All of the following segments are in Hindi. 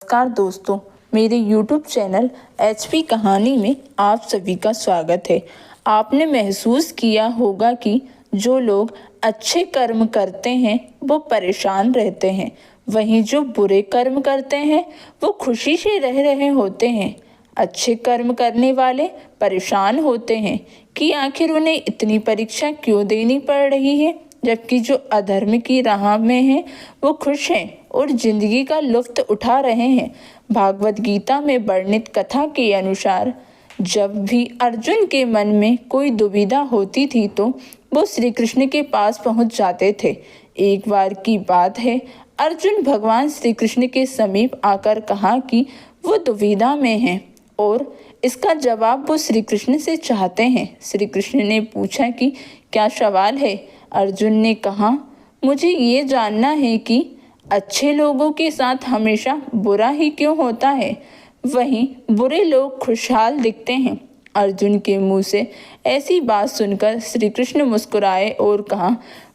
नमस्कार दोस्तों, मेरे YouTube चैनल HP कहानी में आप सभी का स्वागत है। आपने महसूस किया होगा कि जो लोग अच्छे कर्म करते हैं वो परेशान रहते हैं, वहीं जो बुरे कर्म करते हैं वो खुशी से रह रहे होते हैं। अच्छे कर्म करने वाले परेशान होते हैं कि आखिर उन्हें इतनी परीक्षा क्यों देनी पड़ रही है, जबकि जो अधर्म की राह में हैं वो खुश हैं और जिंदगी का लुत्फ उठा रहे हैं। भागवत गीता में वर्णित कथा के अनुसार जब भी अर्जुन के मन में कोई दुविधा होती थी तो वो श्री कृष्ण के पास पहुंच जाते थे। एक बार की बात है, अर्जुन भगवान श्री कृष्ण के समीप आकर कहा कि वो दुविधा में हैं और इसका जवाब वो श्री कृष्ण से चाहते हैं। श्री कृष्ण ने पूछा कि क्या सवाल है? अर्जुन ने कहा, मुझे ये जानना है कि अच्छे लोगों के साथ हमेशा बुरा ही क्यों होता है, वहीं बुरे लोग खुशहाल दिखते हैं। अर्जुन के मुंह से ऐसी बात सुनकर श्री कृष्ण मुस्कुराए और कहा,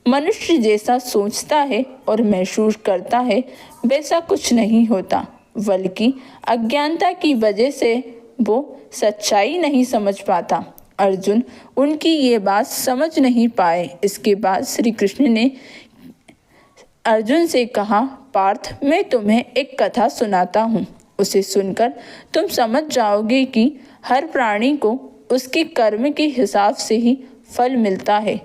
मनुष्य जैसा सोचता है और महसूस करता है वैसा कुछ नहीं होता, बल्कि अज्ञानता की वजह से वो सच्चाई नहीं समझ पाता। अर्जुन उनकी ये बात समझ नहीं पाए। इसके बाद श्री कृष्ण ने अर्जुन से कहा, पार्थ, मैं तुम्हें एक कथा सुनाता हूँ। उसे सुनकर तुम समझ जाओगे कि हर प्राणी को उसके कर्म के हिसाब से ही फल मिलता है।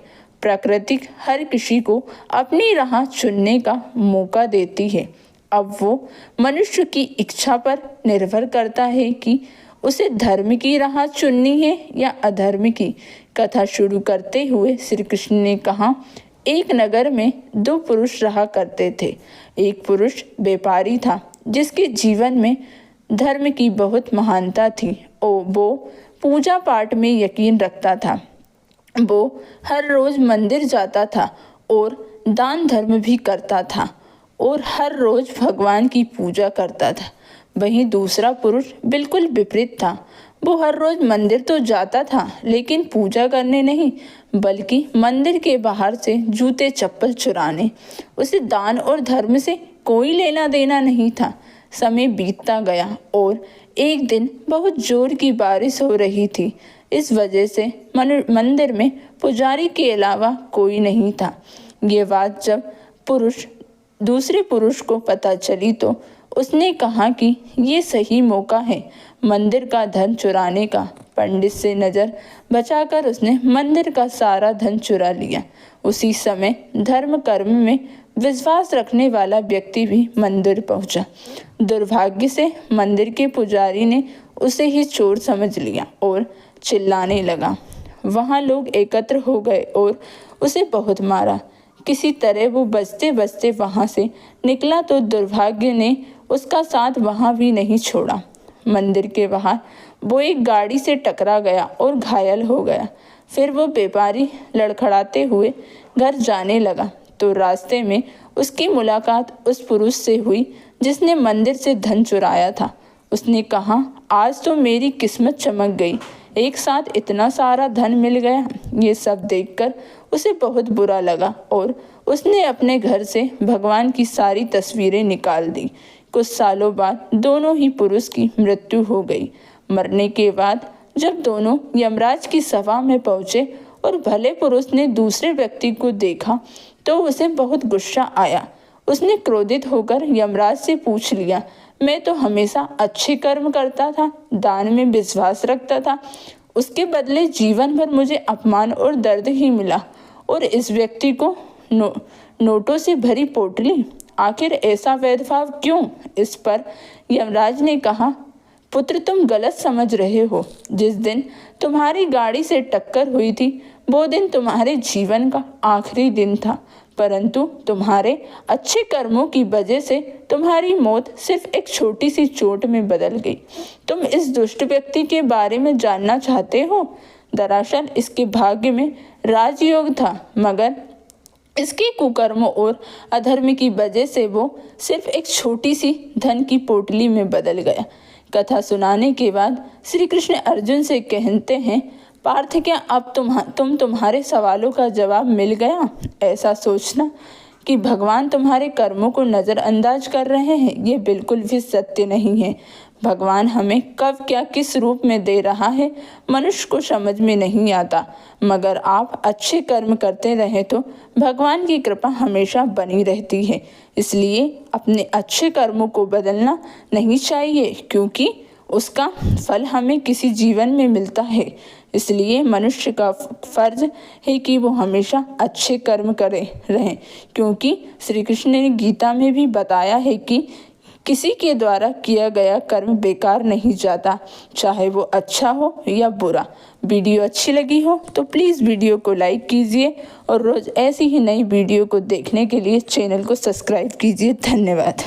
प्रकृति हर किसी को अपनी राह चुनने का मौका देती है। अब वो मनुष्य की इच्छा पर निर्भर करता है कि उसे धर्म की राह चुननी है या अधर्म की। कथा शुरू करते हुए श्री कृष्ण ने कहा, एक नगर में दो पुरुष रहा करते थे। एक पुरुष व्यापारी था जिसके जीवन में धर्म की बहुत महानता थी और वो पूजा पाठ में यकीन रखता था। वो हर रोज मंदिर जाता था और दान धर्म भी करता था और हर रोज भगवान की पूजा करता था। वहीं दूसरा पुरुष बिल्कुल विपरीत था। वो हर रोज मंदिर तो जाता था लेकिन पूजा करने नहीं, बल्कि मंदिर के बाहर से जूते चप्पल चुराने। उसे दान और धर्म से कोई लेना देना नहीं था। समय बीतता गया और एक दिन बहुत जोर की बारिश हो रही थी। इस वजह से मंदिर में पुजारी के अलावा कोई नहीं था। ये बात जब दूसरे पुरुष को पता चली तो उसने कहा कि ये सही मौका है मंदिर का धन चुराने का। पंडित से नज़र बचाकर उसने मंदिर का सारा धन चुरा लिया। उसी समय धर्म कर्म में विश्वास रखने वाला व्यक्ति भी मंदिर पहुंचा। दुर्भाग्य से मंदिर के पुजारी ने उसे ही चोर समझ लिया और चिल्लाने लगा। वहाँ लोग एकत्र हो गए और उसे बहुत मारा। किसी तरह वो बचते बचते वहाँ से निकला तो दुर्भाग्य ने उसका साथ वहाँ भी नहीं छोड़ा। मंदिर के बाहर वो एक गाड़ी से टकरा गया और घायल हो गया। फिर वो व्यापारी लड़खड़ाते हुए घर जाने लगा तो रास्ते में उसकी मुलाकात उस पुरुष से हुई जिसने मंदिर से धन चुराया था। उसने कहा, आज तो मेरी किस्मत चमक गई, एक साथ इतना सारा धन मिल गया। ये सब देखकर उसे बहुत बुरा लगा और उसने अपने घर से भगवान की सारी तस्वीरें निकाल दी। कुछ सालों बाद दोनों ही पुरुष की मृत्यु हो गई। मरने के बाद जब दोनों यमराज की सभा में पहुंचे और भले पुरुष ने दूसरे व्यक्ति को देखा तो उसे बहुत गुस्सा आया। उसने क्रोधित होकर यमराज से पूछ लिया, मैं तो हमेशा अच्छे कर्म करता था, दान में विश्वास रखता था, उसके बदले जीवन भर मुझे अपमान और दर्द ही मिला, और इस व्यक्ति को नोटों से भरी पोटली, आखिर ऐसा भेदभाव क्यों? इस पर यमराज ने कहा, पुत्र, तुम गलत समझ रहे हो। जिस दिन तुम्हारी गाड़ी से टक्कर हुई थी वो दिन तुम्हारे जीवन का आखिरी दिन था, परंतु तुम्हारे अच्छे कर्मों की वजह से तुम्हारी मौत सिर्फ एक छोटी सी चोट में बदल गई। तुम इस दुष्ट व्यक्ति के बारे में जानना चाहते हो? दरअसल इसके भाग्य में राजयोग था, मगर इसके कुकर्मों और अधर्म की वजह से वो सिर्फ एक छोटी सी धन की पोटली में बदल गया। कथा सुनाने के बाद श्री कृष्ण अर्जुन से कहते हैं, पार्थ, क्या अब तुम्हारे सवालों का जवाब मिल गया? ऐसा सोचना कि भगवान तुम्हारे कर्मों को नज़रअंदाज कर रहे हैं, ये बिल्कुल भी सत्य नहीं है। भगवान हमें कब क्या किस रूप में दे रहा है मनुष्य को समझ में नहीं आता, मगर आप अच्छे कर्म करते रहें तो भगवान की कृपा हमेशा बनी रहती है। इसलिए अपने अच्छे कर्मों को बदलना नहीं चाहिए, क्योंकि उसका फल हमें किसी जीवन में मिलता है। इसलिए मनुष्य का फर्ज है कि वो हमेशा अच्छे कर्म करे रहें, क्योंकि श्री कृष्ण ने गीता में भी बताया है कि किसी के द्वारा किया गया कर्म बेकार नहीं जाता, चाहे वो अच्छा हो या बुरा। वीडियो अच्छी लगी हो तो प्लीज़ वीडियो को लाइक कीजिए और रोज़ ऐसी ही नई वीडियो को देखने के लिए चैनल को सब्सक्राइब कीजिए। धन्यवाद।